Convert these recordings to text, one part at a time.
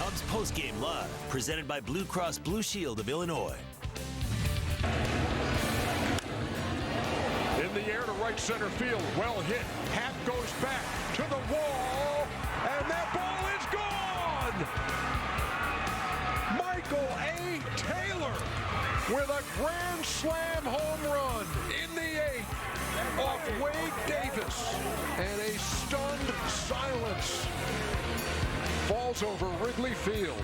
Cubs Postgame Live, presented by Blue Cross Blue Shield of Illinois. In the air to right center field, well hit. Hat goes back to the wall, and that ball is gone! Michael A. Taylor with a grand slam home run in the eighth off Wade Davis, and a stunned silence falls over Wrigley Field.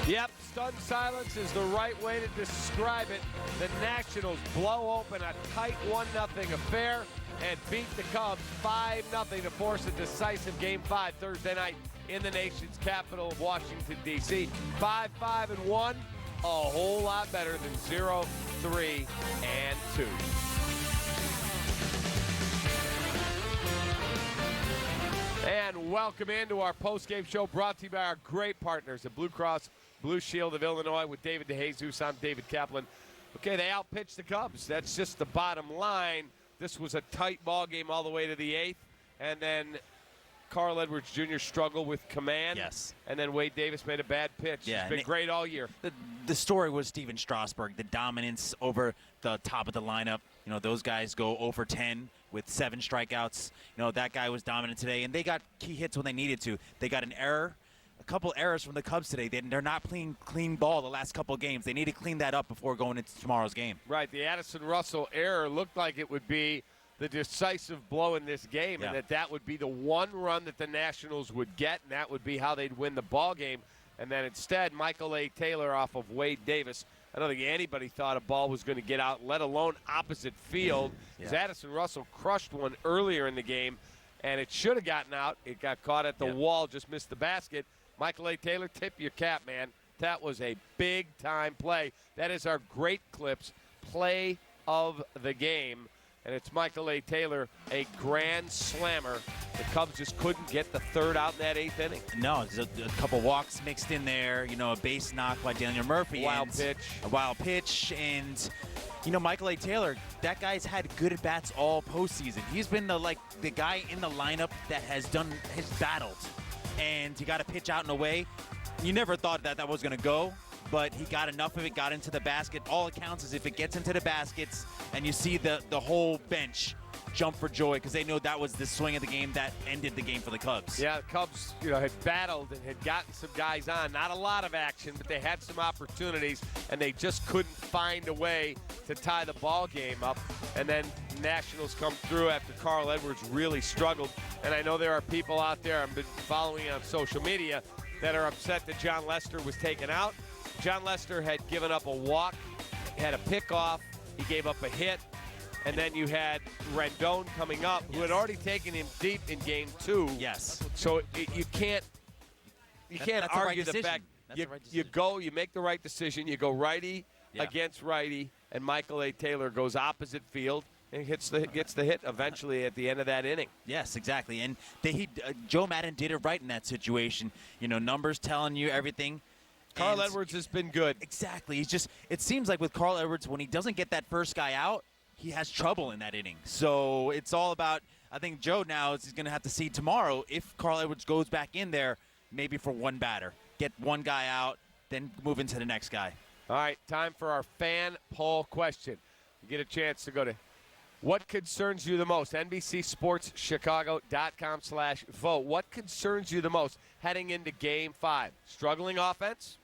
Yep, stunned silence is the right way to describe it. The Nationals blow open a tight 1-0 affair and beat the Cubs 5-0 to force a decisive Game 5 Thursday night in the nation's capital of Washington, D.C. 5-5-1, a whole lot better than 0-3-2. And welcome into our post-game show brought to you by our great partners at Blue Cross Blue Shield of Illinois with David DeJesus. I'm David Kaplan. Okay, they outpitched the Cubs. That's just the bottom line. This was a tight ball game all the way to the eighth. And then Carl Edwards Jr. struggled with command. Yes. And then Wade Davis made a bad pitch. Yeah, He's been great all year. The story was Steven Strasburg, the dominance over the top of the lineup. You know, those guys go 0 for 10 with 7 strikeouts. You know, that guy was dominant today, and they got key hits when they needed to. They got an error, a couple errors from the Cubs today. They're not playing clean ball the last couple of games. They need to clean that up before going into tomorrow's game. Right, the Addison Russell error looked like it would be the decisive blow in this game, Yeah. and that would be the one run that the Nationals would get, and that would be how they'd win the ball game. And then instead, Michael A. Taylor off of Wade Davis. I don't think anybody thought a ball was going to get out, let alone opposite field. Yeah. As Addison Russell crushed one earlier in the game, and it should have gotten out. It got caught at the wall, just missed the basket. Michael A. Taylor, tip your cap, man. That was a big-time play. That is our Great Clips play of the game. And it's Michael A. Taylor, a grand slammer. The Cubs just couldn't get the third out in that eighth inning. No, there's a couple walks mixed in there. You know, a base knock by Daniel Murphy. Wild and pitch. A wild pitch. And, you know, Michael A. Taylor, that guy's had good at-bats all postseason. He's been the guy in the lineup that has battled. And he got a pitch out and away. You never thought that was going to go. But he got enough of it, got into the basket. All it counts is if it gets into the baskets and you see the whole bench jump for joy because they know that was the swing of the game that ended the game for the Cubs. Yeah, the Cubs, had battled and had gotten some guys on. Not a lot of action, but they had some opportunities, and they just couldn't find a way to tie the ball game up. And then Nationals come through after Carl Edwards really struggled. And I know there are people out there, I've been following on social media, that are upset that John Lester was taken out. John Lester had given up a walk, had a pickoff, he gave up a hit, and then you had Rendon coming up, who had already taken him deep in Game 2. Yes. So you can't argue the fact you make the right decision, you go righty against righty, and Michael A. Taylor goes opposite field and gets the hit eventually at the end of that inning. Yes, exactly. And Joe Madden did it right in that situation. You know, numbers telling you everything. Carl Edwards has been good. Exactly. It seems like with Carl Edwards, when he doesn't get that first guy out, he has trouble in that inning. So it's all about, I think Joe now is going to have to see tomorrow if Carl Edwards goes back in there, maybe for one batter. Get one guy out, then move into the next guy. All right, time for our fan poll question. You get a chance to go to what concerns you the most? NBCSportsChicago.com/vote. What concerns you the most heading into Game 5? Struggling offense?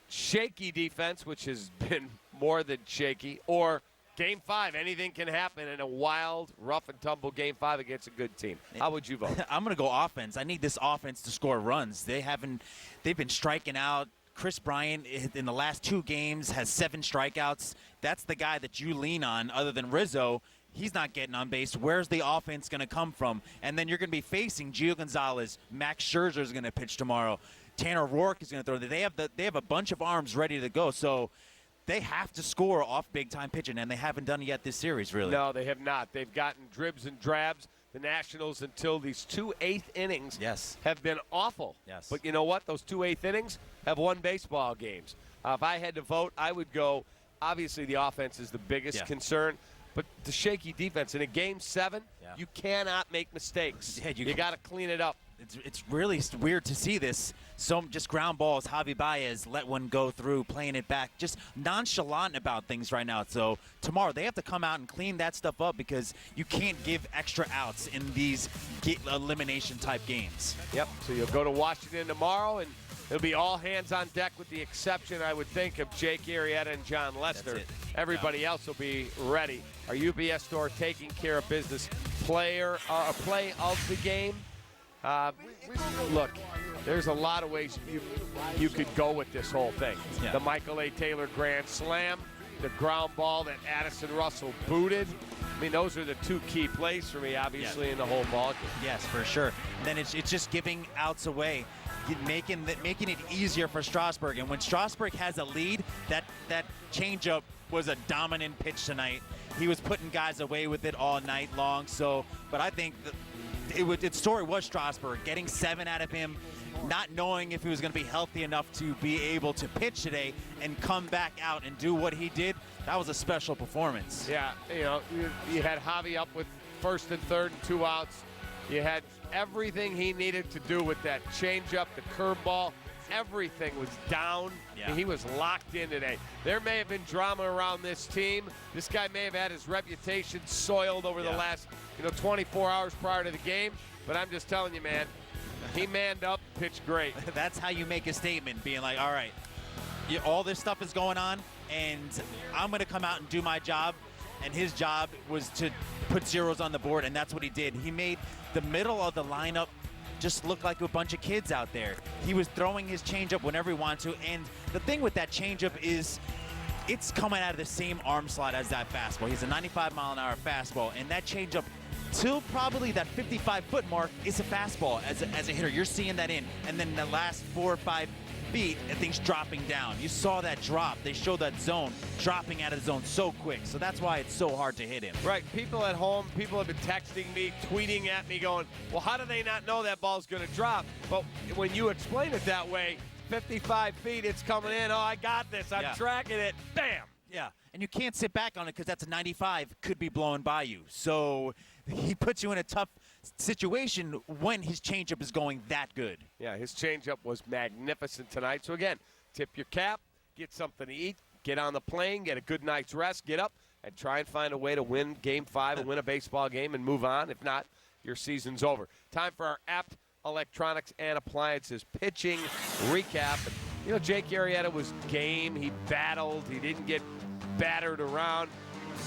Shaky defense, which has been more than shaky, or Game 5, anything can happen in a wild, rough and tumble Game 5 against a good team. How would you vote? I'm going to go offense. I need this offense to score runs. They've been striking out. Chris Bryant in the last 2 games has 7 strikeouts. That's the guy that you lean on other than Rizzo. He's not getting on base. Where's the offense going to come from? And then you're going to be facing Gio Gonzalez. Max Scherzer is going to pitch tomorrow. Tanner Rourke is going to throw. They have a bunch of arms ready to go. So they have to score off big-time pitching, and they haven't done it yet this series, really. No, they have not. They've gotten dribs and drabs. The Nationals, until these 2 eighth innings, have been awful. Yes. But you know what? Those 2 eighth innings have won baseball games. If I had to vote, I would go, obviously the offense is the biggest concern, but the shaky defense. In a Game 7, you cannot make mistakes. Yeah, you got to clean it up. It's really weird to see this. So just ground balls. Javi Baez let one go through, playing it back. Just nonchalant about things right now. So tomorrow they have to come out and clean that stuff up because you can't give extra outs in these elimination type games. Yep. So you'll go to Washington tomorrow, and it'll be all hands on deck with the exception, I would think, of Jake Arrieta and John Lester. Everybody else will be ready. Our UPS store taking care of business. Play of the game. Look, there's a lot of ways you could go with this whole thing. Yeah. The Michael A. Taylor Grand Slam, the ground ball that Addison Russell booted. I mean, those are the two key plays for me, obviously, in the whole ball game. Yes, for sure. And then it's just giving outs away, making it easier for Strasburg. And when Strasburg has a lead, that changeup was a dominant pitch tonight. He was putting guys away with it all night long. So, but I think its story was Strasburg getting 7 out of him, not knowing if he was going to be healthy enough to be able to pitch today and come back out and do what he did. That was a special performance. Yeah, you had Javi up with first and third and 2 outs. You had everything he needed to do with that changeup, the curveball. Everything was down. Yeah. He was locked in today. There may have been drama around this team. This guy may have had his reputation soiled over the last 24 hours prior to the game. But I'm just telling you, man, he manned up, pitched great. That's how you make a statement, being like, all right, all this stuff is going on, and I'm going to come out and do my job. And his job was to put zeros on the board, and that's what he did. He made the middle of the lineup just look like a bunch of kids out there. He was throwing his changeup whenever he wanted to, and the thing with that changeup is it's coming out of the same arm slot as that fastball. He's a 95-mile-an-hour fastball, and that changeup till probably that 55-foot mark is a fastball as a hitter. You're seeing that in, and then the last 4 or 5 feet, and things dropping down. You saw that drop. They showed that zone dropping out of the zone so quick. So that's why it's so hard to hit him. Right. People at home, people have been texting me, tweeting at me, going, well, how do they not know that ball's going to drop? But when you explain it that way, 55 feet, it's coming in. Oh, I got this. I'm tracking it. Bam. Yeah. And you can't sit back on it because that's a 95, could be blowing by you. So he puts you in a tough situation when his changeup is going that good. Yeah, his changeup was magnificent tonight. So, again, tip your cap, get something to eat, get on the plane, get a good night's rest, get up, and try and find a way to win Game 5 and win a baseball game and move on. If not, your season's over. Time for our Apt Electronics and Appliances pitching recap. Jake Arrieta was game. He battled. He didn't get battered around.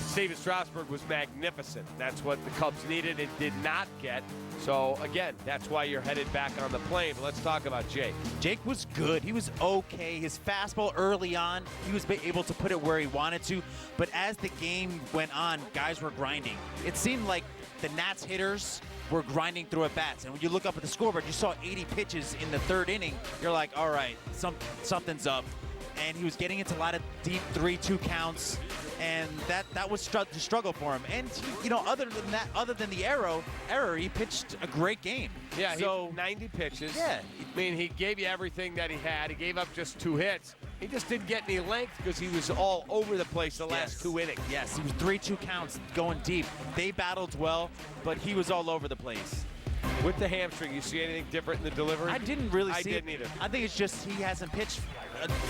Steven Strasburg was magnificent. That's what the Cubs needed and did not get. So, again, that's why you're headed back on the plane. But let's talk about Jake. Jake was good. He was okay. His fastball early on, he was able to put it where he wanted to. But as the game went on, guys were grinding. It seemed like the Nats hitters were grinding through at bats. And when you look up at the scoreboard, you saw 80 pitches in the 3rd inning. You're like, all right, something's up. And he was getting into a lot of deep 3-2 counts, and that was the struggle for him. And other than the error, he pitched a great game. Yeah, so 90 pitches. Yeah, I mean, he gave you everything that he had. He gave up just 2 hits. He just didn't get any length because he was all over the place the last 2 innings. Yes, he was 3-2 counts going deep. They battled well, but he was all over the place. With the hamstring, you see anything different in the delivery? I didn't really see it. I didn't either. I think it's just he hasn't pitched.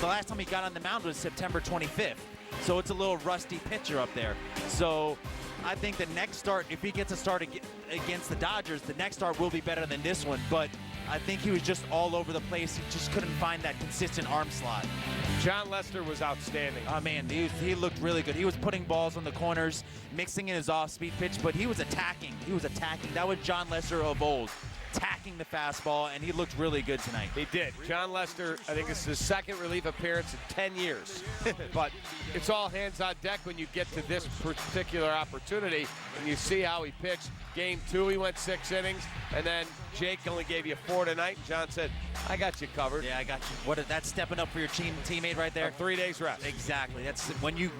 The last time he got on the mound was September 25th. So it's a little rusty pitcher up there. So I think the next start, if he gets a start against the Dodgers, the next start will be better than this one. But I think he was just all over the place. He just couldn't find that consistent arm slot. John Lester was outstanding. Oh, man, he looked really good. He was putting balls on the corners, mixing in his off-speed pitch, but he was attacking. That was John Lester of old, attacking the fastball, and he looked really good tonight. He did. John Lester, I think it's his 2nd relief appearance in 10 years. But it's all hands on deck when you get to this particular opportunity, and you see how he pitched. Game 2, he went 6 innings, and then Jake only gave you 4 tonight. And John said, I got you covered. Yeah, I got you. That's stepping up for your teammate right there. 3 days rest. Exactly. That's when you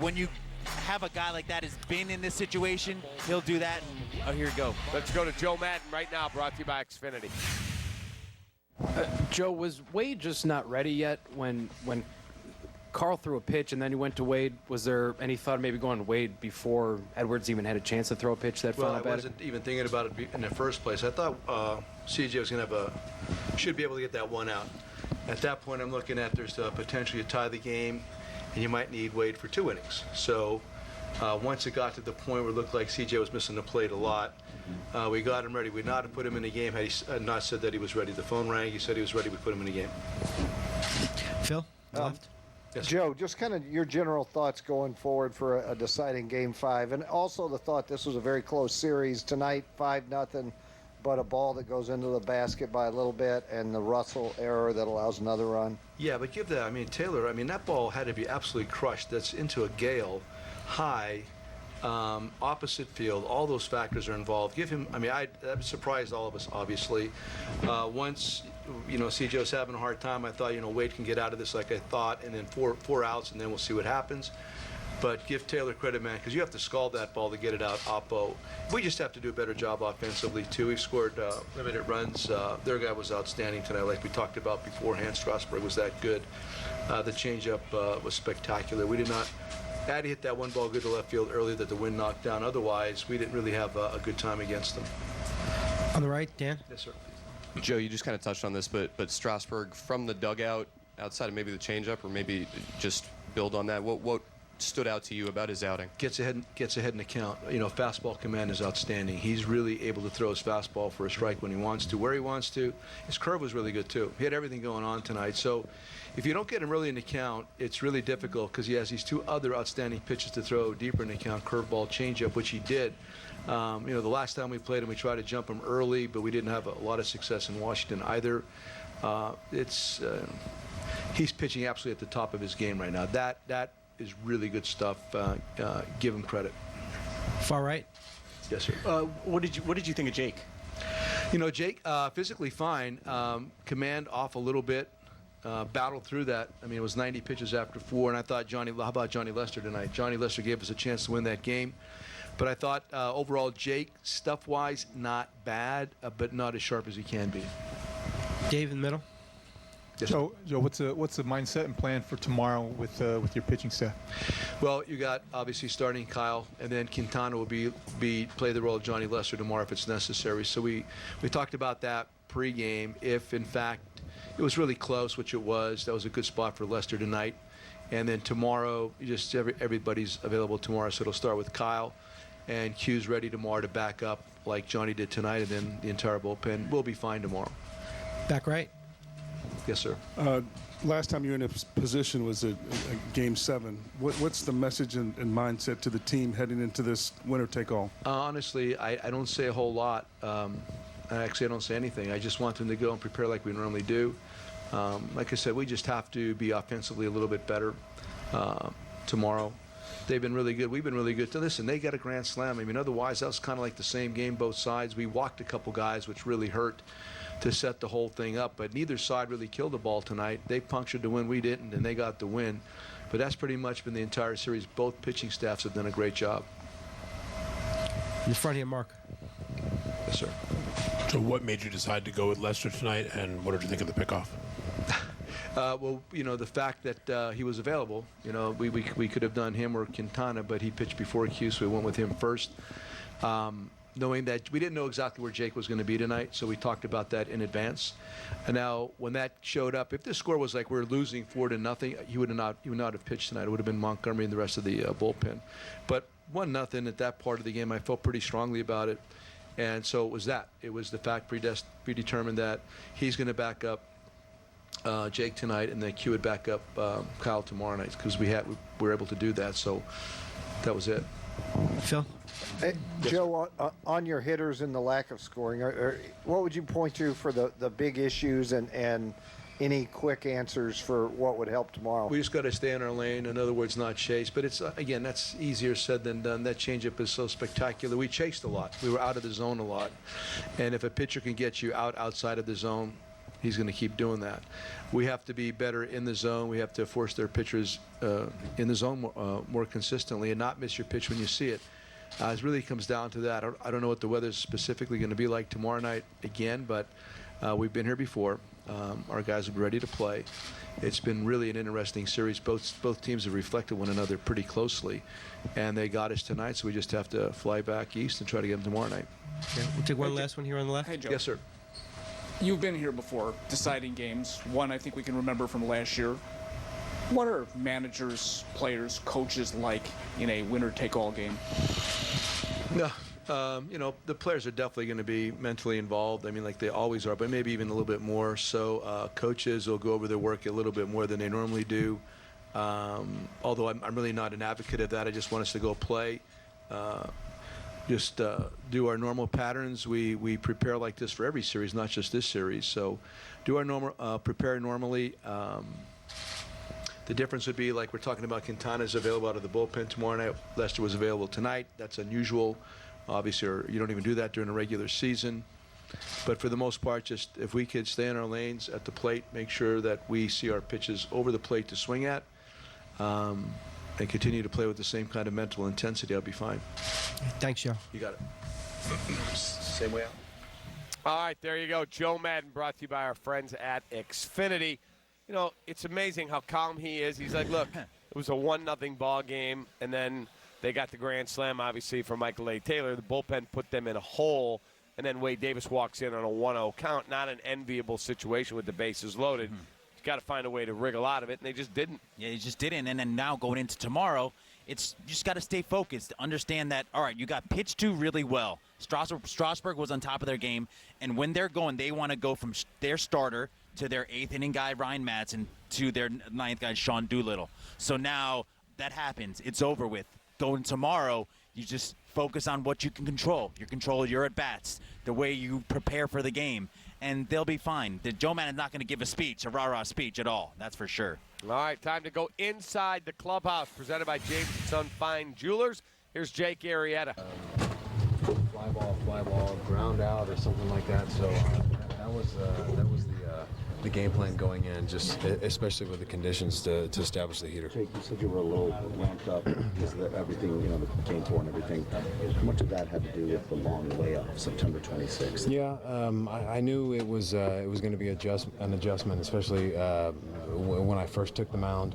have a guy like that has been in this situation, he'll do that. And, here you go. Let's go to Joe Madden right now, brought to you by Xfinity. Joe, was Wade just not ready yet when Carl threw a pitch and then he went to Wade. Was there any thought of maybe going to Wade before Edwards even had a chance to throw a pitch that Well, far? I wasn't even thinking about it in the first place. I thought CJ was going to should be able to get that one out. At that point, I'm looking at there's potentially to tie the game, and you might need Wade for 2 innings. So once it got to the point where it looked like CJ was missing the plate a lot, we got him ready. We'd not have put him in the game had he not said that he was ready. The phone rang. He said he was ready. We put him in the game. Phil, left. Yes, sir. Joe, just kind of your general thoughts going forward for a deciding Game 5, and also the thought this was a very close series tonight, 5-0, but a ball that goes into the basket by a little bit, and the Russell error that allows another run. Yeah, but give that. I mean, Taylor. I mean, that ball had to be absolutely crushed. That's into a gale, high, opposite field. All those factors are involved. Give him. I mean, that surprised all of us. Obviously, once CJ was having a hard time, I thought Wade can get out of this like I thought, and then four outs, and then we'll see what happens. But give Taylor credit, man, because you have to scald that ball to get it out oppo. We just have to do a better job offensively, too. We've scored limited runs. Their guy was outstanding tonight, like we talked about beforehand. Strasburg was that good. The changeup was spectacular. We did not. Addy hit that one ball good to left field earlier that the wind knocked down. Otherwise, we didn't really have a good time against them. On the right, Dan. Yes, sir. Joe, you just kind of touched on this, but Strasburg from the dugout, outside of maybe the changeup, or maybe just build on that. What stood out to you about his outing? Gets ahead in the count. Fastball command is outstanding. He's really able to throw his fastball for a strike when he wants to, where he wants to. His curve was really good too. He had everything going on tonight. So if you don't get him early in the count, it's really difficult because he has these two other outstanding pitches to throw deeper in the count, curveball, changeup, which he did. The last time we played him, we tried to jump him early, but we didn't have a lot of success in Washington either. He's pitching absolutely at the top of his game right now. That is really good stuff. Give him credit. Far right. Yes, sir. What did you think of Jake? Jake, physically fine. Command off a little bit. Battled through that. I mean, it was 90 pitches after 4, and I thought how about Johnny Lester tonight? Johnny Lester gave us a chance to win that game. But I thought overall, Jake, stuff-wise, not bad, but not as sharp as he can be. Dave in the middle. Yes, Joe, what's the mindset and plan for tomorrow with your pitching staff? Well, you got obviously starting Kyle, and then Quintana will play the role of Johnny Lester tomorrow if it's necessary. So we talked about that pregame. If in fact it was really close, which it was, that was a good spot for Lester tonight. And then tomorrow, just everybody's available tomorrow. So it'll start with Kyle, and Q's ready tomorrow to back up like Johnny did tonight, and then the entire bullpen will be fine tomorrow. Back right. Yes, sir. Last time you were in a position was at Game 7. What's the message and mindset to the team heading into this winner-take-all? Honestly, I don't say a whole lot. Actually, I don't say anything. I just want them to go and prepare like we normally do. Like I said, we just have to be offensively a little bit better tomorrow. They've been really good. We've been really good. Listen, they got a grand slam. I mean, otherwise, that was kind of like the same game, both sides. We walked a couple guys, which really hurt to set the whole thing up. But neither side really killed the ball tonight. They punctured the win. We didn't, and they got the win. But that's pretty much been the entire series. Both pitching staffs have done a great job. In the front here, Mark. Yes, sir. So what made you decide to go with Lester tonight, and what did you think of the pickoff? Well, the fact that he was available, we could have done him or Quintana, but he pitched before Q, so we went with him first. Knowing that we didn't know exactly where Jake was going to be tonight, so we talked about that in advance. And now, when that showed up, if the score was like we're losing 4-0, he would not have pitched tonight. It would have been Montgomery and the rest of the bullpen. But 1-0 at that part of the game, I felt pretty strongly about it. And so it was that. It was the fact predetermined that he's going to back up Jake tonight, and then Q would back up Kyle tomorrow night, because we were able to do that. So that was it. Phil? Hey, Joe, on your hitters and the lack of scoring, what would you point to for the big issues and any quick answers for what would help tomorrow? We just got to stay in our lane. In other words, not chase. But it's again, that's easier said than done. That changeup is so spectacular. We chased a lot. We were out of the zone a lot. And if a pitcher can get you outside of the zone, he's going to keep doing that. We have to be better in the zone. We have to force their pitchers in the zone more consistently and not miss your pitch when you see it. It really comes down to that. I don't know what the weather's specifically going to be like tomorrow night again, but We've been here before. Our guys will be ready to play. It's been really an interesting series. Both teams have reflected one another pretty closely, and they got us tonight, so we just have to fly back east and try to get them tomorrow night. Okay, we'll take one last one here on the left. Hey, Joe. Yes, sir. You've been here before, deciding games. One I think we can remember from last year. What are managers, players, coaches like in a winner-take-all game? No. The players are definitely going to be mentally involved. I mean, like they always are, but maybe even a little bit more. So coaches will go over their work a little bit more than they normally do. Although I'm really not an advocate of that. I just want us to go play. Do our normal patterns. We prepare like this for every series, not just this series. So do our normal, prepare normally. The difference would be, like we're talking about, Quintana's available out of the bullpen tomorrow night. Lester was available tonight. That's unusual. Obviously, you don't even do that during a regular season. But for the most part, just if we could stay in our lanes at the plate, make sure that we see our pitches over the plate to swing at, and continue to play with the same kind of mental intensity, I'll be fine. Thanks, Joe. You got it. Same way out. All right, there you go. Joe Madden, brought to you by our friends at Xfinity. You know, it's amazing how calm he is. He's like, look, it was a 1-0 ball game, and then they got the grand slam, obviously, from Michael A. Taylor. The bullpen put them in a hole, and then Wade Davis walks in on a 1-0 count. Not an enviable situation with the bases loaded. He's got to find a way to wriggle out of it, and they just didn't. Yeah, he just didn't. And then now going into tomorrow, you just got to stay focused. Understand that, all right, you got pitched to really well. Strasburg was on top of their game, and when they're going, they want to go from their starter to their 8th inning guy, Ryan Madsen, to their 9th guy, Sean Doolittle. So now that happens. It's over with. Going tomorrow, you just focus on what you can control. You control your at-bats, the way you prepare for the game, and they'll be fine. Joe Madden's not going to give a speech, a rah-rah speech at all. That's for sure. All right, time to go inside the clubhouse, presented by James & Son Fine Jewelers. Here's Jake Arrieta. Fly ball, ground out, or something like that. So that was the game plan going in, just especially with the conditions to establish the heater. Jake, you said you were a little ramped up because of everything, the game tour and everything. How much of that had to do with the long layoff, September 26th? Yeah, I knew it was going to be an adjustment, especially when I first took the mound.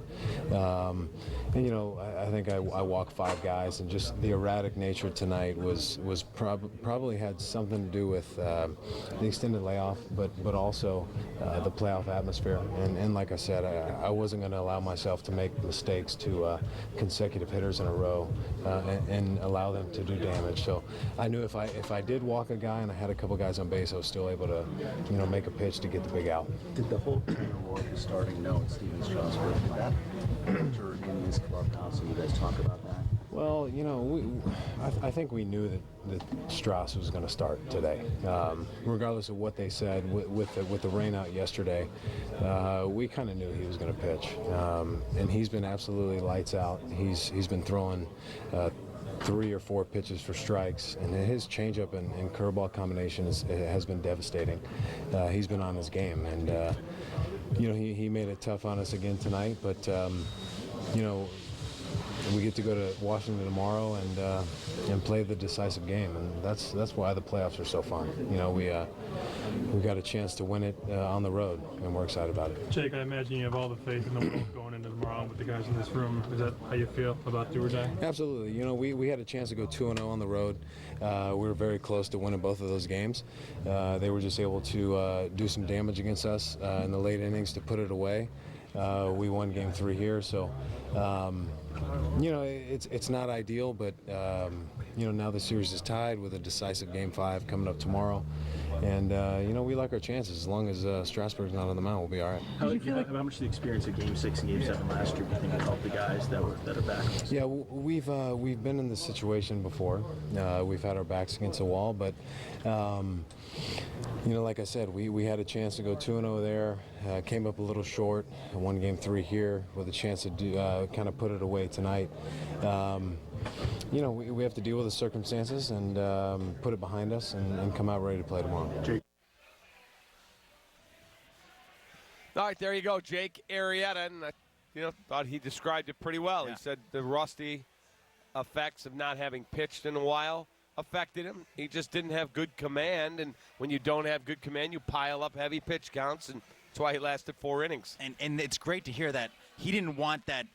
I think I walked 5 guys, and just the erratic nature tonight was probably had something to do with the extended layoff, but also the playoff atmosphere. And like I said, I wasn't going to allow myself to make mistakes to consecutive hitters in a row and allow them to do damage. So I knew if I did walk a guy and I had a couple guys on base, I was still able to make a pitch to get the big out. Did the whole Tanner Roy starting note, Steven Strasburg, did that enter in this clubhouse? So you guys talk about that? Well, I think we knew that Strauss was going to start today. Regardless of what they said with the rain out yesterday, we kind of knew he was going to pitch. And he's been absolutely lights out. He's been throwing 3 or 4 pitches for strikes, and his changeup and curveball combination has been devastating. He's been on his game, and he made it tough on us again tonight. But we get to go to Washington tomorrow and play the decisive game, and that's why the playoffs are so fun. We got a chance to win it on the road, and we're excited about it. Jake, I imagine you have all the faith in the world going into tomorrow with the guys in this room. Is that how you feel about do or die? Absolutely. We had a chance to go 2-0 on the road. We were very close to winning both of those games. They were just able to do some damage against us in the late innings to put it away. We won Game 3 here, so it's not ideal, but now the series is tied with a decisive Game 5 coming up tomorrow, and we like our chances. As long as Strasburg's not on the mound, we'll be all right. How much the experience of Game 6 and Game 7 last year do you think it helped the guys that are back? Yeah, we've been in this situation before. We've had our backs against the wall, but like I said, we had a chance to go 2-0 there. Came up a little short. Won Game 3 here with a chance to do kind of put it away tonight. We have to deal with the circumstances and put it behind us and come out ready to play tomorrow. All right, there you go, Jake Arrieta, and I thought he described it pretty well. Yeah. He said the rusty effects of not having pitched in a while affected him. He just didn't have good command, and when you don't have good command, you pile up heavy pitch counts, and that's why he lasted 4 innings. And it's great to hear that he didn't want that,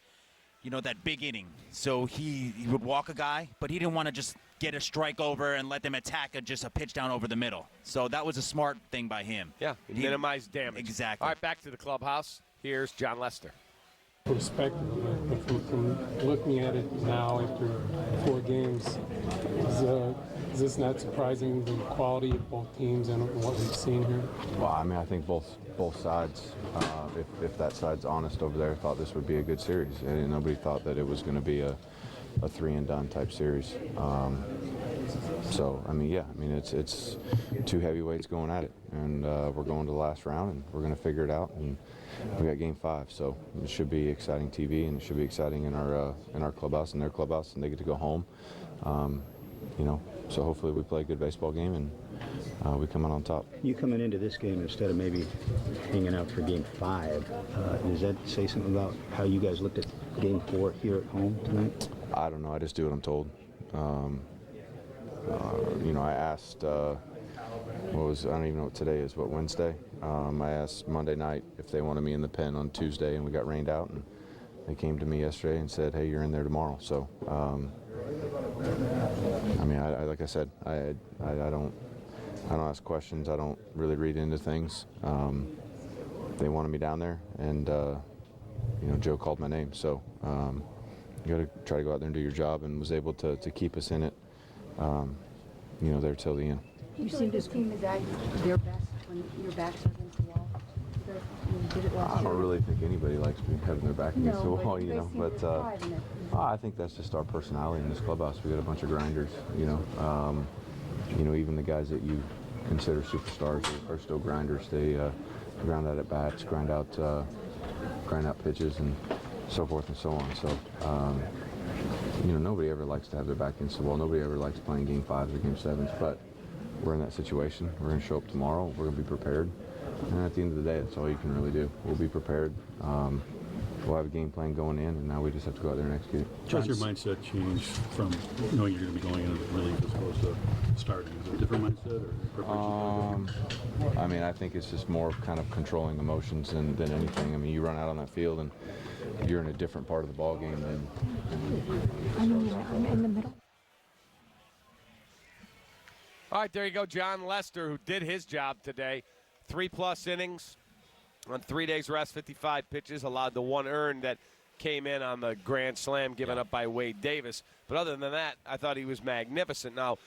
that big inning. So he would walk a guy, but he didn't want to just get a strike over and let them attack just a pitch down over the middle. So that was a smart thing by him. Yeah, minimize damage. Exactly. All right, back to the clubhouse. Here's John Lester. Perspective, but from looking at it now after 4 games, is this not surprising, the quality of both teams and what we've seen here? Well, I mean, I think both sides, if that side's honest over there, thought this would be a good series, and nobody thought that it was going to be a 3-and-done type series. So, I mean, yeah, I mean, it's 2 heavyweights going at it, and we're going to the last round, and we're going to figure it out. And we got Game 5, so it should be exciting TV, and it should be exciting in our clubhouse and their clubhouse, and they get to go home. So hopefully we play a good baseball game and we come out on top. You coming into this game instead of maybe hanging out for Game 5, does that say something about how you guys looked at Game 4 here at home tonight? I don't know. I just do what I'm told. I asked, I don't even know what today is, Wednesday? I asked Monday night if they wanted me in the pen on Tuesday, and we got rained out, and they came to me yesterday and said, hey, you're in there tomorrow. So, I mean, like I said, I don't ask questions. I don't really read into things. They wanted me down there, and, Joe called my name. So you got to try to go out there and do your job, and was able to keep us in it, there till the end. You seem this team is at their best when your backs are against the wall. I don't really think anybody likes having their back against the wall, but I think that's just our personality in this clubhouse. We got a bunch of grinders, even the guys that you consider superstars are still grinders. They grind out at bats, grind out pitches, and so forth and so on. So, nobody ever likes to have their back against the wall. Nobody ever likes playing Game 5s or Game 7s, but we're in that situation. We're going to show up tomorrow. We're going to be prepared. And at the end of the day, that's all you can really do. We'll be prepared. We'll have a game plan going in, and now we just have to go out there and execute. How's your mindset change from knowing you're going to be going in as relief as opposed to starting? Is it a different mindset or preparation? I mean, I think it's just more kind of controlling emotions than anything. I mean, you run out on that field, and you're in a different part of the ball game than. I'm in the middle. All right, there you go, John Lester, who did his job today. 3+ innings on 3 days rest, 55 pitches, allowed the 1 earned that came in on the grand slam given up by Wade Davis. But other than that, I thought he was magnificent. Now,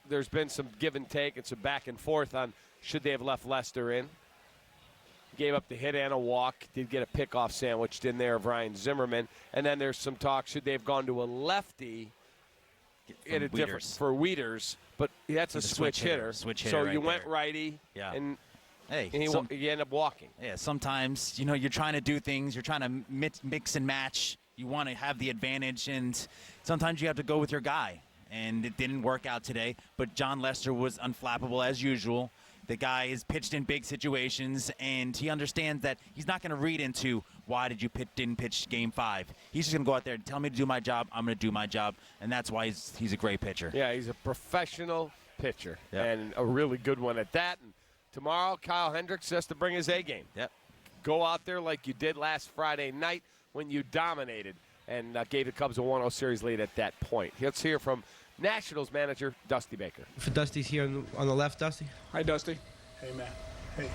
there's been some give and take and some back and forth on should they have left Lester in. Gave up the hit and a walk, did get a pickoff sandwiched in there of Ryan Zimmerman. And then there's some talk, should they have gone to a lefty in a different for Wieters, but that's a switch hitter. So you went righty, and you end up walking. Yeah, sometimes you're trying to do things, you're trying to mix and match. You want to have the advantage, and sometimes you have to go with your guy. And it didn't work out today, but John Lester was unflappable as usual. The guy is pitched in big situations, and he understands that he's not going to read into why didn't pitch Game 5. He's just going to go out there and tell me to do my job. I'm going to do my job, and that's why he's a great pitcher. Yeah, he's a professional pitcher, and a really good one at that. And tomorrow, Kyle Hendricks has to bring his A game. Yep. Go out there like you did last Friday night when you dominated and gave the Cubs a 1-0 series lead at that point. Let's hear from Nationals manager Dusty Baker. For Dusty's here on the left, Dusty. Hi, Dusty. Hey, Matt. Hey.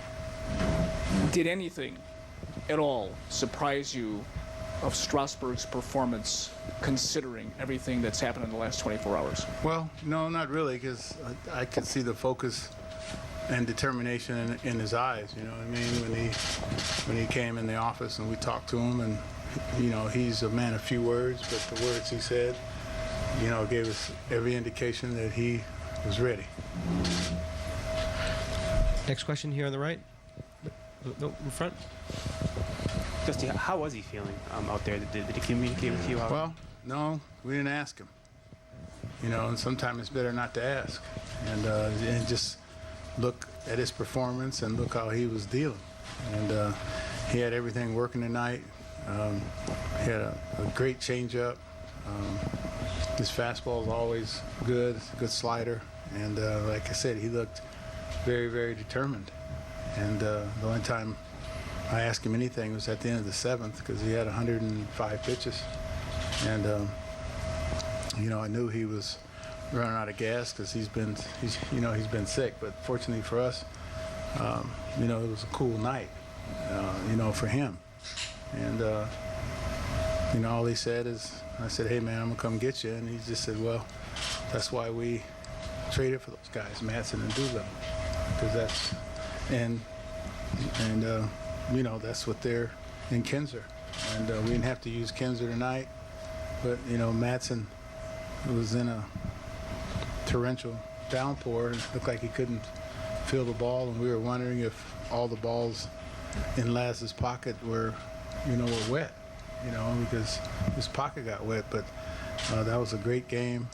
Did anything at all surprise you of Strasburg's performance, considering everything that's happened in the last 24 hours? Well, no, not really, because I could see the focus and determination in his eyes. You know what I mean? When he came in the office and we talked to him, and he's a man of few words, but the words he said, gave us every indication that he was ready. Next question here on the right. No, in front. Dusty, how was he feeling out there? Did he communicate with you? Well, no, we didn't ask him. And sometimes it's better not to ask. And just look at his performance and look how he was dealing. And he had everything working tonight. He had a great changeup. his fastball is always good, good slider, and like I said, he looked very, very determined. And the only time I asked him anything was at the end of the 7th because he had 105 pitches, and I knew he was running out of gas because he's been sick. But fortunately for us, it was a cool night, for him. And all he said is, I said, "Hey man, I'm gonna come get you," and he just said, "Well, that's why we traded for those guys, Madsen and Doolittle, because that's that's what they're in Kinzer, and we didn't have to use Kinzer tonight, but Madsen was in a torrential downpour and looked like he couldn't feel the ball, and we were wondering if all the balls in Laz's pocket were wet, because his pocket got wet. But that was a great game.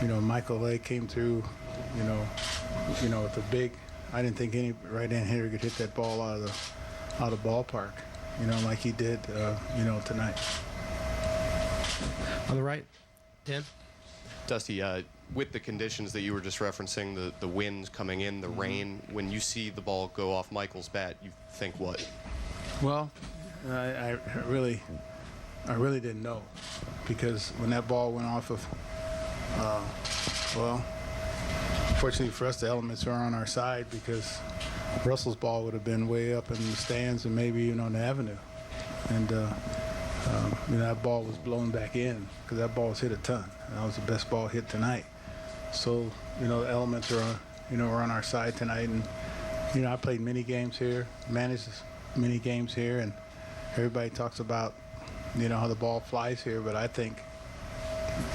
Michael A came through, with a big. I didn't think any right-hand hitter could hit that ball out of the ballpark, like he did, tonight. On the right, Dan. Dusty, with the conditions that you were just referencing, the winds coming in, the rain, when you see the ball go off Michael's bat, you think what? Well, I really didn't know, because when that ball went off of, fortunately for us, the elements are on our side, because Russell's ball would have been way up in the stands and maybe even on the avenue. And that ball was blown back in because that ball was hit a ton. That was the best ball hit tonight. So, the elements are on our side tonight. And, I played many games here, managed many games here, and everybody talks about, how the ball flies here. But I think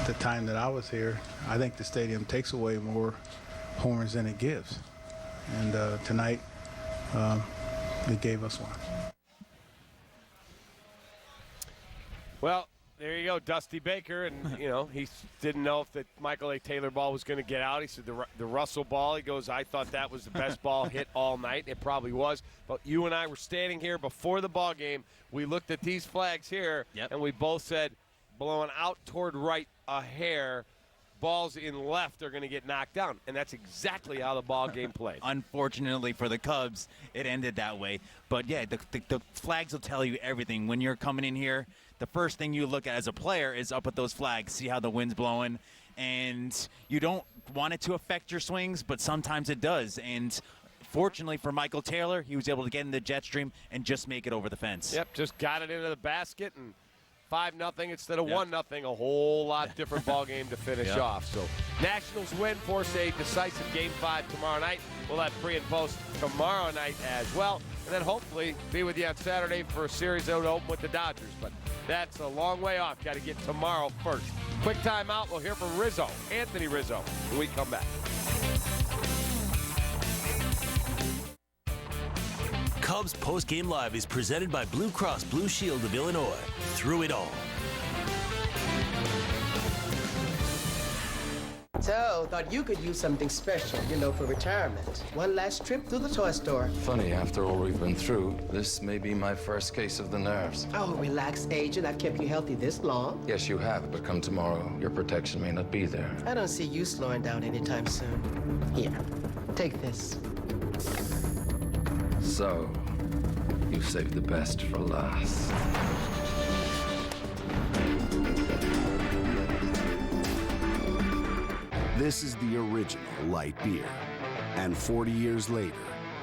the time that I was here, I think the stadium takes away more homers than it gives. And tonight, it gave us one. Well, there you go, Dusty Baker, and he didn't know if the Michael A. Taylor ball was going to get out. He said the Russell ball. He goes, I thought that was the best ball hit all night. It probably was, but you and I were standing here before the ball game. We looked at these flags here, and we both said, blowing out toward right a hair. Balls in left are going to get knocked down, and that's exactly how the ball game played. Unfortunately for the Cubs, it ended that way. But yeah, the flags will tell you everything. When you're coming in here, the first thing you look at as a player is up at those flags, see how the wind's blowing, and you don't want it to affect your swings, but sometimes it does. And fortunately for Michael Taylor, he was able to get in the jet stream and just make it over the fence. Yep, just got it into the basket, and 5-0 instead of 1-0, a whole lot different ball game to finish off. So Nationals win, force a decisive Game 5 tomorrow night. We'll have pre and post tomorrow night as well, and then hopefully be with you on Saturday for a series that would open with the Dodgers. But that's a long way off. Got to get tomorrow first. Quick timeout. We'll hear from Rizzo, Anthony Rizzo, when we come back. Cubs Postgame Live is presented by Blue Cross Blue Shield of Illinois. Through it all. So, thought you could use something special, for retirement. One last trip through the toy store. Funny, after all we've been through, this may be my first case of the nerves. Oh, relax, Agent. I've kept you healthy this long. Yes, you have, but come tomorrow, your protection may not be there. I don't see you slowing down anytime soon. Here, take this. So, you saved the best for last. This is the original light beer. And 40 years later,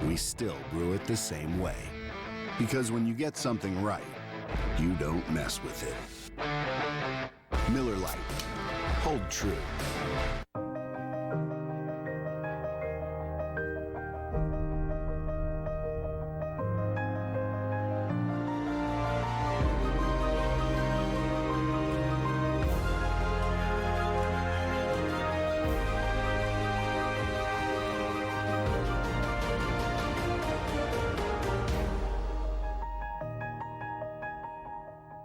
we still brew it the same way. Because when you get something right, you don't mess with it. Miller Lite. Hold true.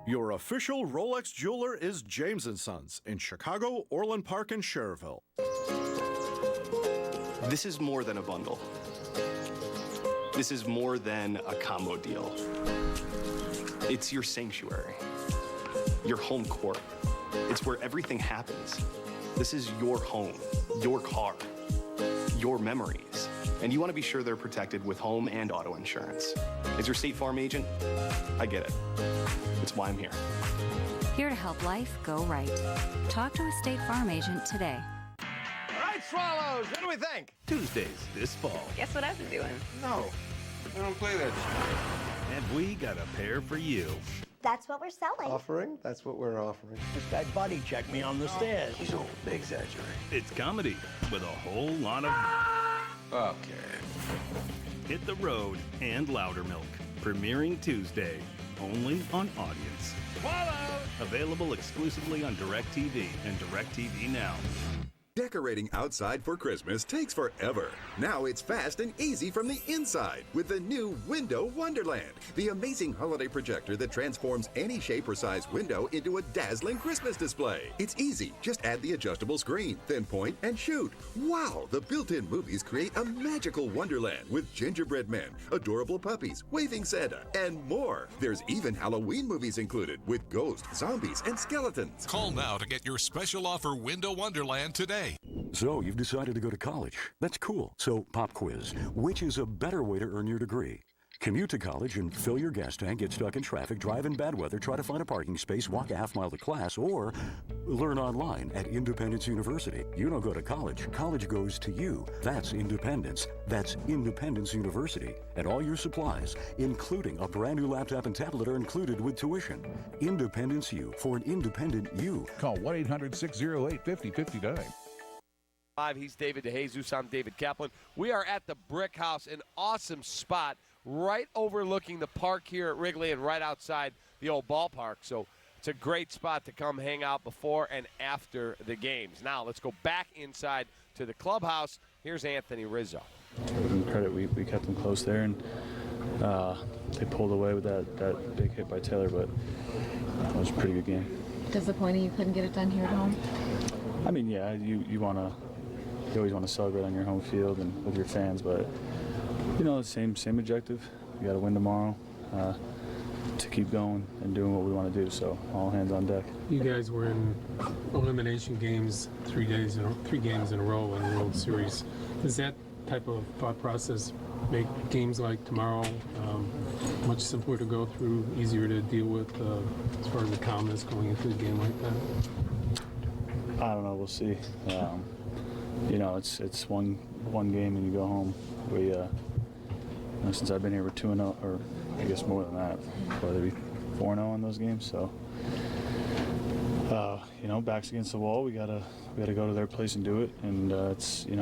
Your official Rolex jeweler is James & Sons in Chicago, Orland Park, and Cherville. This is more than a bundle. This is more than a combo deal. It's your sanctuary, your home court, It's where everything happens. This is your home, your car, your memories. And you want to be sure they're protected with home and auto insurance. As your State Farm agent, I get it. It's why I'm here. Here to help life go right. Talk to a State Farm agent today. All right, Swallows, what do we think? Tuesdays this fall. Guess what I've been doing? No, I don't play that. And we got a pair for you. That's what we're selling. Offering? That's what we're offering. This guy body checked me on the stairs. He's old. They exaggerate. It's comedy with a whole lot of... Okay. Hit the Road and Loudermilk. Premiering Tuesday. Only on Audience. Swallows! Available exclusively on DirecTV and DirecTV Now. Decorating outside for Christmas takes forever. Now it's fast and easy from the inside with the new Window Wonderland, the amazing holiday projector that transforms any shape or size window into a dazzling Christmas display. It's easy. Just add the adjustable screen, then point and shoot. Wow, the built-in movies create a magical wonderland with gingerbread men, adorable puppies, waving Santa, and more. There's even Halloween movies included with ghosts, zombies, and skeletons. Call now to get your special offer Window Wonderland today. So, you've decided to go to college. That's cool. So, pop quiz. Which is a better way to earn your degree? Commute to college and fill your gas tank, get stuck in traffic, drive in bad weather, try to find a parking space, walk a half mile to class, or learn online at Independence University. You don't go to college. College goes to you. That's independence. That's Independence University. And all your supplies, including a brand new laptop and tablet, are included with tuition. Independence U for an independent you. Call 1-800-608-5059. He's David DeJesus. I'm David Kaplan. We are at the Brick House, an awesome spot right overlooking the park here at Wrigley and right outside the old ballpark. So it's a great spot to come hang out before and after the games. Now let's go back inside to the clubhouse. Here's Anthony Rizzo. Give them credit. We kept them close there, and they pulled away with that big hit by Taylor, but it was a pretty good game. Disappointing you couldn't get it done here at home? I mean, yeah, you always want to celebrate on your home field and with your fans, but same objective. We got to win tomorrow to keep going and doing what we want to do. So all hands on deck. You guys were in elimination games 3 games in a row in the World Series. Does that type of thought process make games like tomorrow much simpler to go through, easier to deal with as far as the calmness going into a game like that? I don't know. We'll see. It's one game and you go home. We since I've been here, we're 2-0, or I guess more than that, probably 4-0 in those games. So backs against the wall. We gotta go to their place and do it. And it's an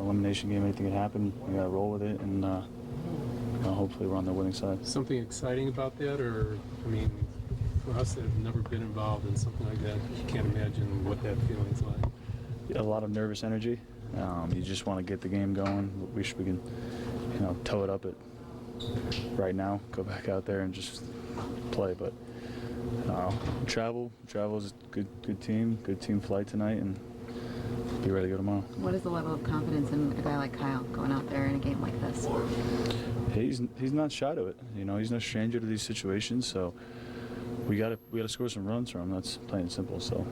elimination game. Anything can happen. We gotta roll with it, and hopefully we're on the winning side. Something exciting about that, or for us that have never been involved in something like that, you can't imagine what that feeling's like. A lot of nervous energy. You just want to get the game going. We can, toe it up at right now, go back out there and just play. But travel is a good team flight tonight, and be ready to go tomorrow. What is the level of confidence in a guy like Kyle going out there in a game like this? He's not shy to it. He's no stranger to these situations. So we got to score some runs from him. That's plain and simple. So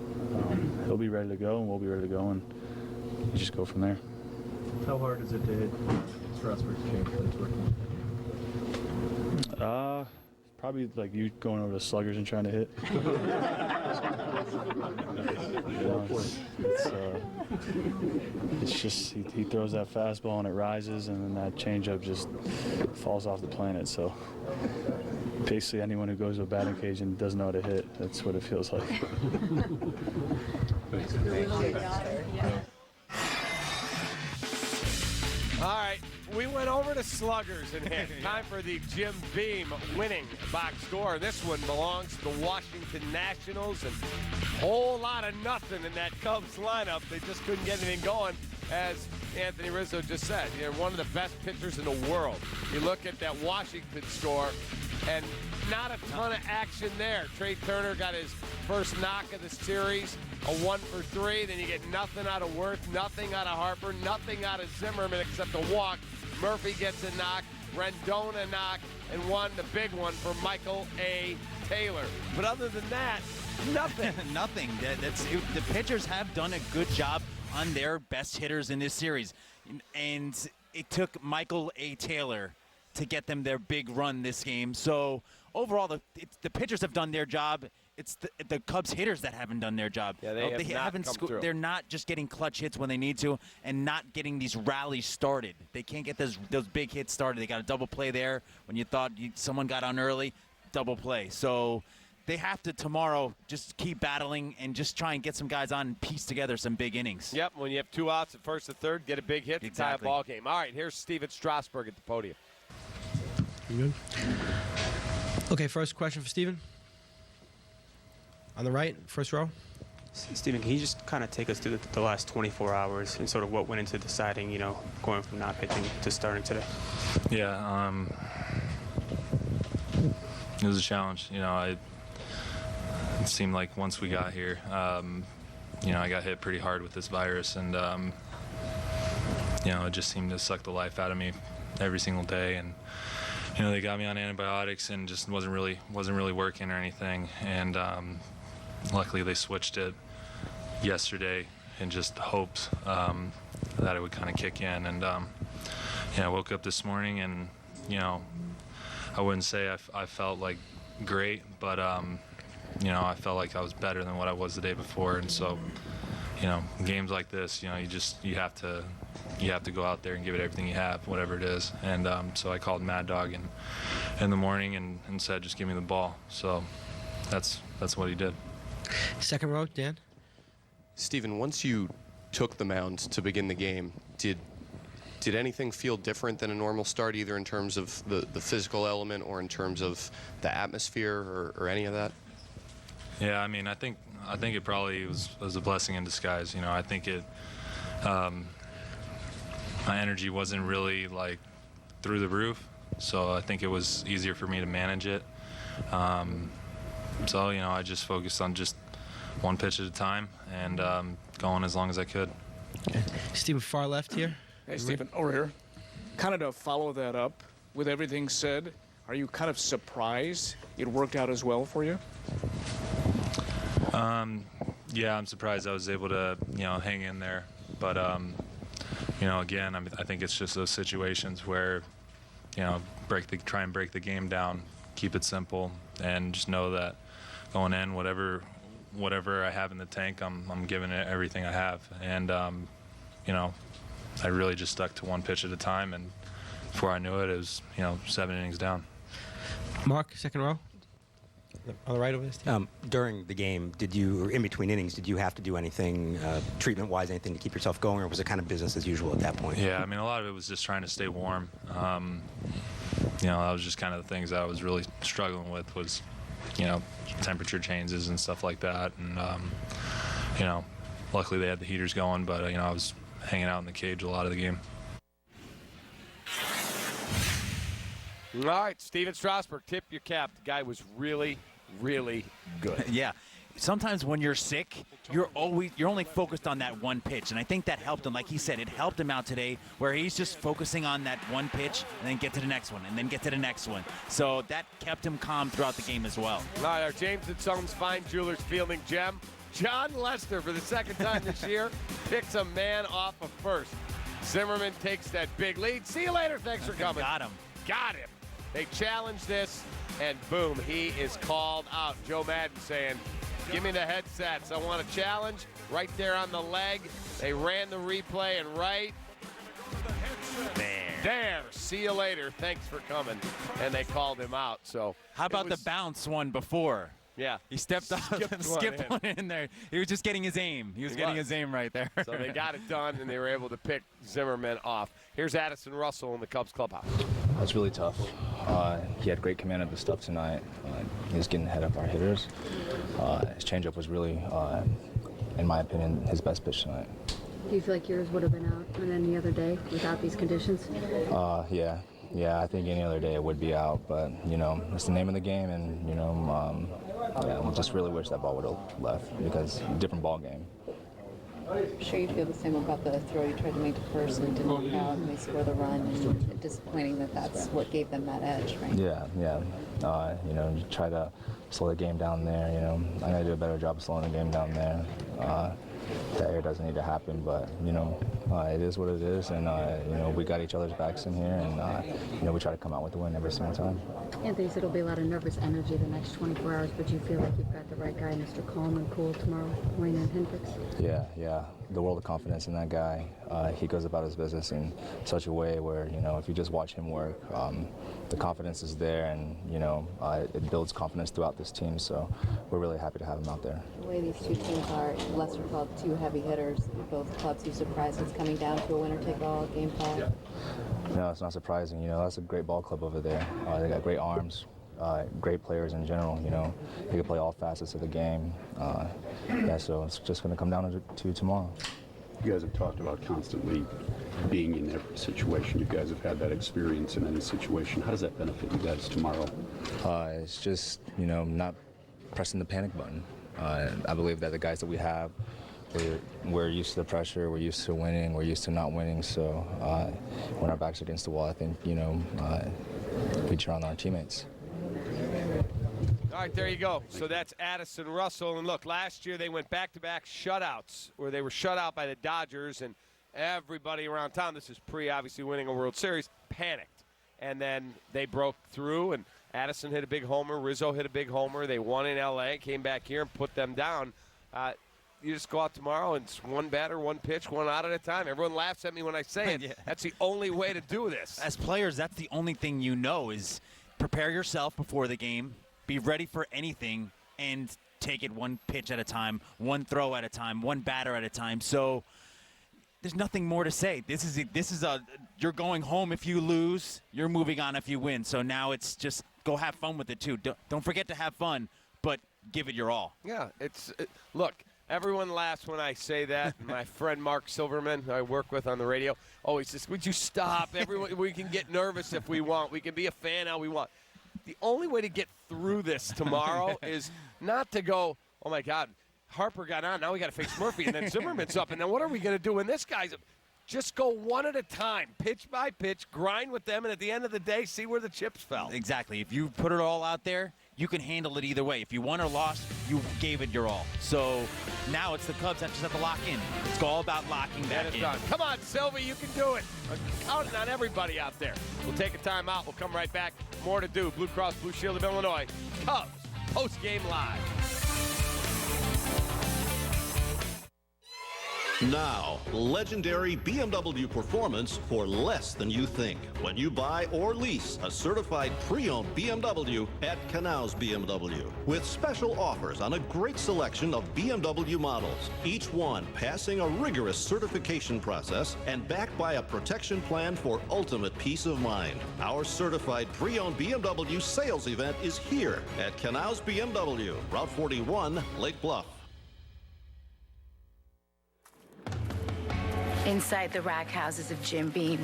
he'll be ready to go, and we'll be ready to go, and you just go from there. How hard is it to hit Strasburg's change when it's working? Probably like you going over the sluggers and trying to hit. It's just he throws that fastball and it rises, and then that changeup just falls off the planet. So basically, anyone who goes to a batting cage and doesn't know how to hit, that's what it feels like. All right, we went over to sluggers and hit. Time for the Jim Beam winning box score. This one belongs to the Washington Nationals, and a whole lot of nothing in that Cubs lineup. They just couldn't get anything going, as Anthony Rizzo just said. One of the best pitchers in the world. You look at that Washington score, and not a ton of action there. Trey Turner got his first knock of the series, a 1-for-3. Then you get nothing out of Worth, nothing out of Harper, nothing out of Zimmerman except a walk. Murphy gets a knock, Rendon a knock, and the big one for Michael A. Taylor. But other than that, nothing. Nothing. The pitchers have done a good job on their best hitters in this series. And it took Michael A. Taylor to get them their big run this game. So overall, the pitchers have done their job. It's the Cubs hitters that haven't done their job. Yeah, they haven't come through. They're not just getting clutch hits when they need to and not getting these rallies started. They can't get those big hits started. They got a double play there when you thought someone got on early, double play. So they have to tomorrow just keep battling and just try and get some guys on and piece together some big innings. Yep, when you have 2 outs at first and third, get a big hit to tie a ball game. All right, here's Steven Strasburg at the podium. You good? Okay, first question for Steven. On the right, first row. Steven, can you just kind of take us through the last 24 hours and sort of what went into deciding, going from not pitching to starting today? Yeah, it was a challenge. It seemed like once we got here, I got hit pretty hard with this virus, and it just seemed to suck the life out of me every single day. And they got me on antibiotics and just wasn't really working or anything. And luckily they switched it yesterday in just hopes that it would kind of kick in. And I woke up this morning and I wouldn't say I felt like great, but I felt like I was better than what I was the day before. And so games like this, you have to go out there and give it everything you have, whatever it is. And so I called Mad Dog in the morning and said, just give me the ball. So that's what he did. Second row, Dan. Steven, once you took the mound to begin the game, did anything feel different than a normal start, either in terms of the physical element or in terms of the atmosphere or any of that? Yeah, I think it probably was a blessing in disguise. I think it my energy wasn't really like through the roof, so I think it was easier for me to manage it. So I just focused on just one pitch at a time and going as long as I could. Steven, far left here. Hey, Steven, over here. Kind of to follow that up, with everything said, are you kind of surprised it worked out as well for you? Yeah, I'm surprised I was able to, hang in there. But, again, I think it's just those situations where, try and break the game down, keep it simple, and just know that going in, whatever I have in the tank, I'm giving it everything I have. And, I really just stuck to one pitch at a time, and before I knew it, it was 7 innings down. Mark, second row. On the right over this team. During the game, or in between innings, did you have to do anything treatment-wise, anything to keep yourself going, or was it kind of business as usual at that point? Yeah, a lot of it was just trying to stay warm. That was just kind of the things that I was really struggling with was, temperature changes and stuff like that. And, luckily they had the heaters going, but, I was hanging out in the cage a lot of the game. All right, Steven Strasburg, tip your cap. The guy was really, really good. Yeah. Sometimes when you're sick, you're only focused on that one pitch, and I think that helped him. Like he said, it helped him out today, where he's just focusing on that one pitch and then get to the next one, and then get to the next one. So that kept him calm throughout the game as well. All right, our James & Sons Fine Jewelers fielding gem, John Lester, for the second time this year, picks a man off of first. Zimmerman takes that big lead. See you later. Thanks for coming. Got him. Got him. They challenge this, and boom, he is called out. Joe Madden saying, give me the headsets. I want a challenge right there on the leg. They ran the replay, and right there. See you later. Thanks for coming. And they called him out. So how about the bounce one before? Yeah. He stepped up and skipped one in there. He was just getting his aim. He was getting his aim right there. So they got it done, and they were able to pick Zimmerman off. Here's Addison Russell in the Cubs clubhouse. That was really tough. He had great command of the stuff tonight. He was getting ahead of our hitters. His changeup was really, in my opinion, his best pitch tonight. Do you feel like yours would have been out on any other day without these conditions? Yeah, I think any other day it would be out, but, it's the name of the game, and, I just really wish that ball would have left because different ball game. I'm sure you feel the same about the throw you tried to make to first and didn't work out, and they score the run. And disappointing that that's what gave them that edge, right? Yeah. You know, you try to slow the game down there. You know, I gotta do a better job of slowing the game down there. That error doesn't need to happen, but you know, it is what it is, and you know, we got each other's backs in here, and you know, we try to come out with the win every single time. Anthony said it'll be a lot of nervous energy the next 24 hours, but you feel like you've got the right guy, Mr. Calm and cool tomorrow, Wayne and Hendricks? Yeah. The world of confidence in that guy. He goes about his business in such a way where, you know, if you just watch him work, the confidence is there, and, you know, it builds confidence throughout this team, so we're really happy to have him out there. The way these two teams are, Lester called two heavy hitters, both clubs. You surprised it's coming down to a winner-take-all game 5? No, it's not surprising. You know, that's a great ball club over there. They got great arms. Great players in general, you know. They can play all facets of the game. So it's just going to come down to tomorrow. You guys have talked about constantly being in every situation. You guys have had that experience in any situation. How does that benefit you guys tomorrow? It's just, you know, not pressing the panic button. I believe that the guys that we have, we're used to the pressure, we're used to winning, we're used to not winning. So when our backs are against the wall, I think, you know, we cheer on our teammates. All right, there you go. So that's Addison Russell. And look, last year they went back-to-back shutouts where they were shut out by the Dodgers, and everybody around town, this is obviously winning a World Series, panicked. And then they broke through, and Addison hit a big homer, Rizzo hit a big homer. They won in L.A., came back here and put them down. You just go out tomorrow and it's one batter, one pitch, one out at a time. Everyone laughs at me when I say it. Yeah. That's the only way to do this. As players, that's the only thing you know is prepare yourself before the game, be ready for anything, and take it one pitch at a time, one throw at a time, one batter at a time. So there's nothing more to say. This is you're going home if you lose, you're moving on if you win. So now it's just go have fun with it too. Don't forget to have fun, but give it your all. Yeah, look, everyone laughs when I say that. My friend Mark Silverman, who I work with on the radio, always says, would you stop? Everyone, we can get nervous if we want. We can be a fan how we want. The only way to get through this tomorrow is not to go, oh, my God, Harper got on. Now we got to face Murphy, and then Zimmerman's up. And then what are we going to do when this guy's up? Just go one at a time, pitch by pitch, grind with them, and at the end of the day, see where the chips fell. Exactly. If you put it all out there, you can handle it either way. If you won or lost, you gave it your all. So now it's the Cubs that just have to lock in. It's all about locking that in. Done. Come on, Sylvie, you can do it. I'm counting on everybody out there. We'll take a timeout. We'll come right back. More to do. Blue Cross Blue Shield of Illinois. Cubs, post-game live. Now, legendary BMW performance for less than you think when you buy or lease a certified pre-owned BMW at Canals BMW. With special offers on a great selection of BMW models, each one passing a rigorous certification process and backed by a protection plan for ultimate peace of mind. Our certified pre-owned BMW sales event is here at Canals BMW, Route 41, Lake Bluff. Inside the rack houses of Jim Beam,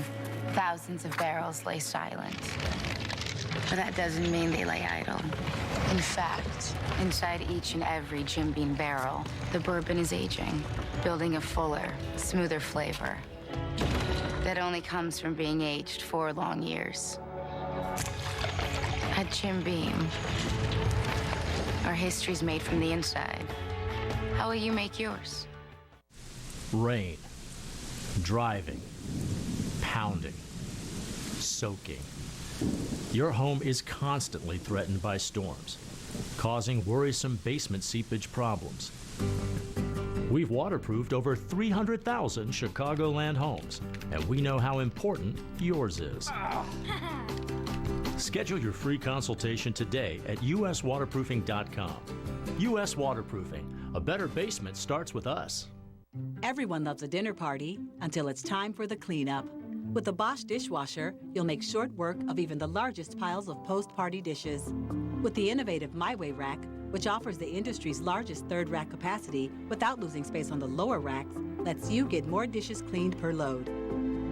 thousands of barrels lay silent. But that doesn't mean they lay idle. In fact, inside each and every Jim Beam barrel, the bourbon is aging, building a fuller, smoother flavor that only comes from being aged 4 long years. At Jim Beam, our history's made from the inside. How will you make yours? Rain. Driving, pounding, soaking. Your home is constantly threatened by storms, causing worrisome basement seepage problems. We've waterproofed over 300,000 Chicagoland homes, and we know how important yours is. Schedule your free consultation today at uswaterproofing.com. US Waterproofing, a better basement starts with us. Everyone loves a dinner party until it's time for the cleanup. With the Bosch dishwasher, you'll make short work of even the largest piles of post-party dishes. With the innovative My Way rack, which offers the industry's largest third rack capacity without losing space on the lower racks, lets you get more dishes cleaned per load.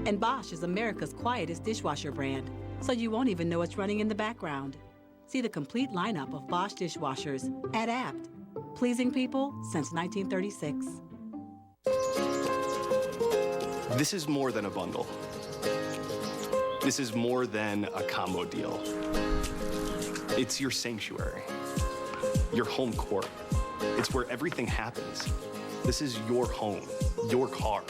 And Bosch is America's quietest dishwasher brand, so you won't even know it's running in the background. See the complete lineup of Bosch dishwashers at Abt. Pleasing people since 1936. This is more than a bundle. This is more than a combo deal. It's your sanctuary, your home court. It's where everything happens. This is your home, your car,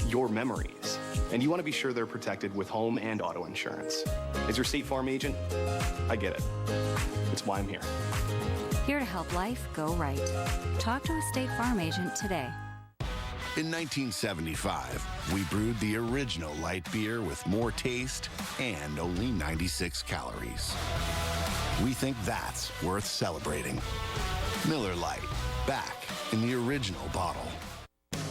your memories. And you want to be sure they're protected with home and auto insurance. As your State Farm agent, I get it. It's why I'm here. Here to help life go right. Talk to a State Farm agent today. In 1975, we brewed the original light beer with more taste and only 96 calories. We think that's worth celebrating. Miller Lite, back in the original bottle.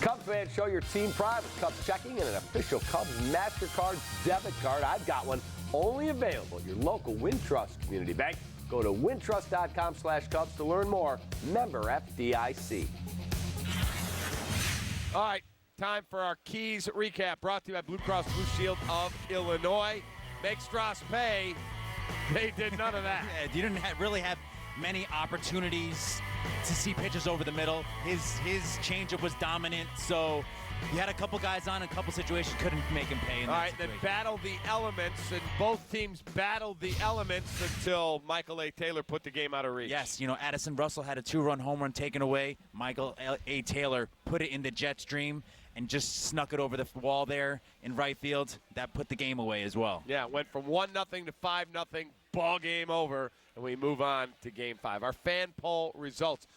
Cubs fans, show your team pride with Cubs checking and an official Cubs MasterCard debit card. I've got one, only available at your local Wintrust Community Bank. Go to wintrust.com/Cubs to learn more. Member FDIC. All right, time for our Keys recap, brought to you by Blue Cross Blue Shield of Illinois. Make Strauss pay. They did none of that. You didn't really have many opportunities to see pitches over the middle. His changeup was dominant, so you had a couple guys on, a couple situations, couldn't make him pay. All right, then battle the elements, and both teams battled the elements until Michael A. Taylor put the game out of reach. Yes, Addison Russell had a 2-run home run taken away. Michael A. Taylor put it in the jet stream and just snuck it over the wall there in right field. That put the game away as well. Yeah, it went from 1-0 to 5-0, ball game over, and we move on to Game 5. Our fan poll results.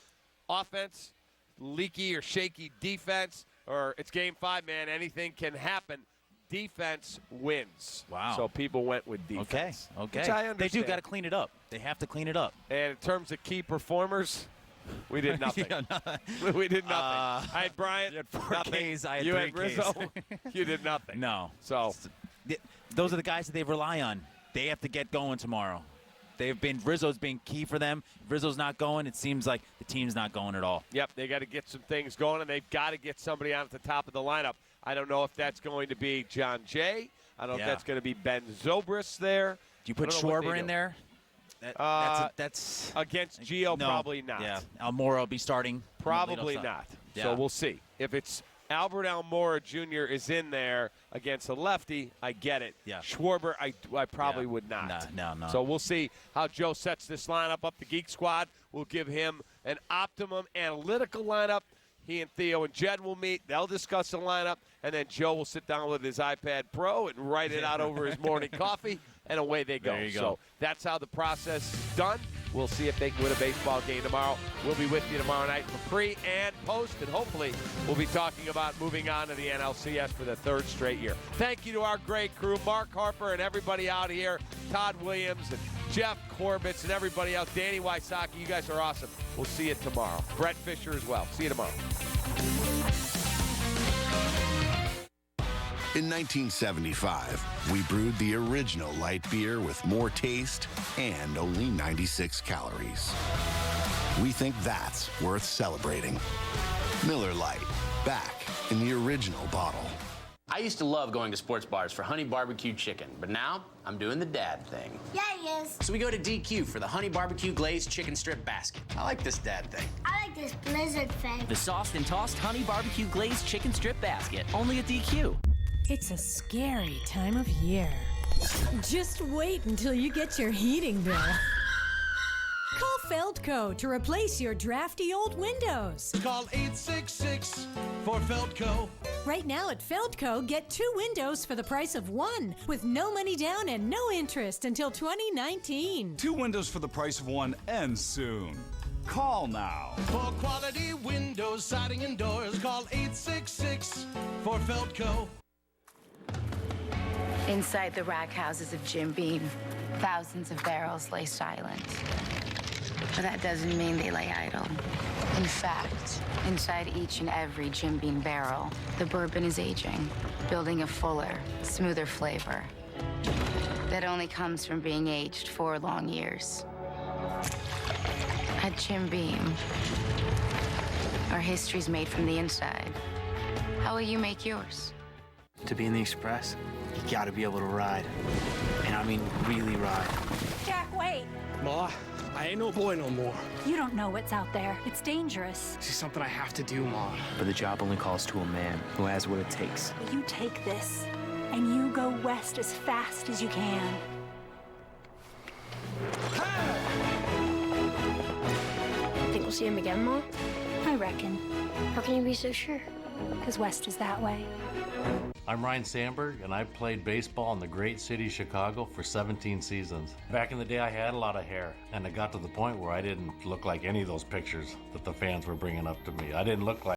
Offense, leaky or shaky defense, or it's Game 5, man. Anything can happen. Defense wins. Wow. So people went with defense. Okay. Which I understand. They do got to clean it up. They have to clean it up. And in terms of key performers, we did nothing. We did nothing. I had Bryant. You had 4 Ks. I had you 3 had Rizzo. You did nothing. No. So those are the guys that they rely on. They have to get going tomorrow. Rizzo's been key for them. If Rizzo's not going, it seems like the team's not going at all. Yep, they got to get some things going, and they've got to get somebody on at the top of the lineup. I don't know if that's going to be John Jay. I don't know if that's going to be Ben Zobrist there. Do you put Schwarber in there? That's against Gio, no, probably not. Yeah, Almora will be starting. Probably not. Yeah. So we'll see. If it's Albert Almora Jr. is in there against a lefty, I get it. Yeah. Schwarber, I probably would not. No. So we'll see how Joe sets this lineup up. The Geek Squad will give him an optimum analytical lineup. He and Theo and Jed will meet. They'll discuss the lineup, and then Joe will sit down with his iPad Pro and write it out over his morning coffee, and away they go. There you go. So that's how the process is done. We'll see if they can win a baseball game tomorrow. We'll be with you tomorrow night for pre and post, and hopefully we'll be talking about moving on to the NLCS for the 3rd straight year. Thank you to our great crew, Mark Harper and everybody out here, Todd Williams and Jeff Corbett and everybody else, Danny Wysocki. You guys are awesome. We'll see you tomorrow. Brett Fisher as well. See you tomorrow. In 1975, we brewed the original light beer with more taste and only 96 calories. We think that's worth celebrating. Miller Lite, back in the original bottle. I used to love going to sports bars for honey barbecue chicken, but now I'm doing the dad thing. Yeah, he is. So we go to DQ for the honey barbecue glazed chicken strip basket. I like this dad thing. I like this blizzard thing. The sauced and tossed honey barbecue glazed chicken strip basket, only at DQ. It's a scary time of year. Just wait until you get your heating bill. Call Feldco to replace your drafty old windows. Call 866 for Feldco. Right now at Feldco, get 2 windows for the price of 1 with no money down and no interest until 2019. 2 windows for the price of 1 and soon. Call now. For quality windows, siding, and doors, call 866 for Feldco. Inside the rack houses of Jim Beam, thousands of barrels lay silent. But that doesn't mean they lay idle. In fact, inside each and every Jim Beam barrel, the bourbon is aging, building a fuller, smoother flavor that only comes from being aged 4 long years. At Jim Beam, our history's made from the inside. How will you make yours? To be in the Express, you gotta be able to ride. And I mean really ride. Jack, wait. Ma, I ain't no boy no more. You don't know what's out there. It's dangerous. This is something I have to do, Mom. But the job only calls to a man who has what it takes. You take this, and you go west as fast as you can. Think we'll see him again, Mom? I reckon. How can you be so sure? Because west is that way. I'm Ryan Sandberg, and I played baseball in the great city Chicago for 17 seasons. Back in the day, I had a lot of hair, and it got to the point where I didn't look like any of those pictures that the fans were bringing up to me. I didn't look like